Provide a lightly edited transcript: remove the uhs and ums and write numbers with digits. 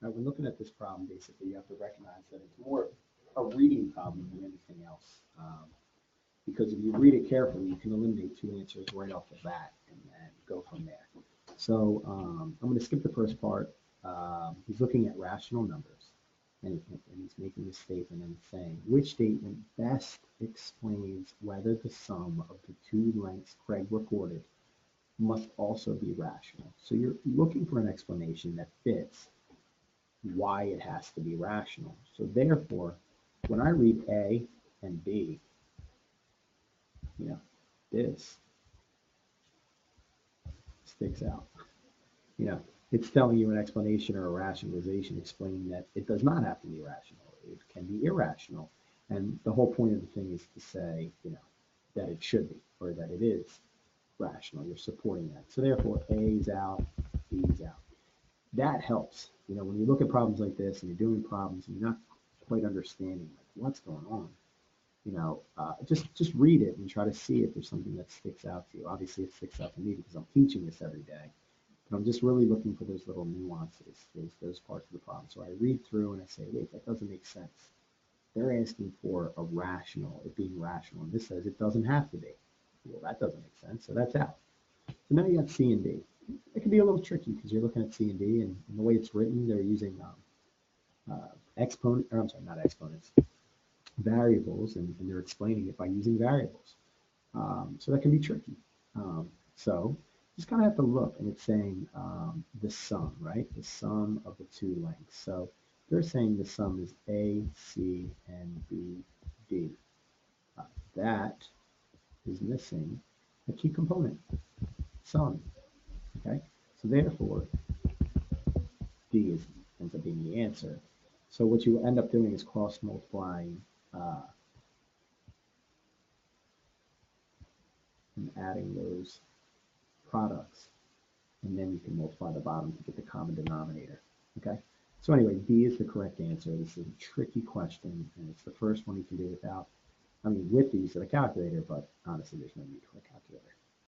Now, when looking at this problem, basically, you have to recognize that it's more a reading problem than anything else. Because if you read it carefully, you can eliminate two answers right off the bat and go from there. So I'm going to skip the first part. He's looking at rational numbers, and he's making a statement and saying, which statement best explains whether the sum of the two lengths Craig recorded must also be rational? So you're looking for an explanation that fits why it has to be rational. So therefore, when I read A and B, this sticks out. It's telling you an explanation or a rationalization explaining that it does not have to be rational. It can be irrational. And the whole point of the thing is to say, that it should be, or that it is rational. You're supporting that. So therefore, A is out, B is out. That helps. When you look at problems like this and you're doing problems and you're not quite understanding what's going on, just read it and try to see if there's something that sticks out to you. Obviously, it sticks out to me because I'm teaching this every day. But I'm just really looking for those little nuances, those parts of the problem. So I read through and I say, wait, that doesn't make sense. They're asking for a rational, it being rational. And this says it doesn't have to be. Well, that doesn't make sense. So that's out. So now you got C and D. It can be a little tricky because you're looking at C and D, and the way it's written, they're using variables, and they're explaining it by using variables. So that can be tricky. So just kind of have to look, and it's saying the sum, right? The sum of the two lengths. So they're saying the sum is A, C, and B, D. That is missing a key component, sum. Okay, so therefore, D ends up being the answer. So what you end up doing is cross multiplying and adding those products, and then you can multiply the bottom to get the common denominator. Okay, so anyway, D is the correct answer. This is a tricky question, and it's the first one you can do with these of a calculator, but honestly, there's no need for a calculator.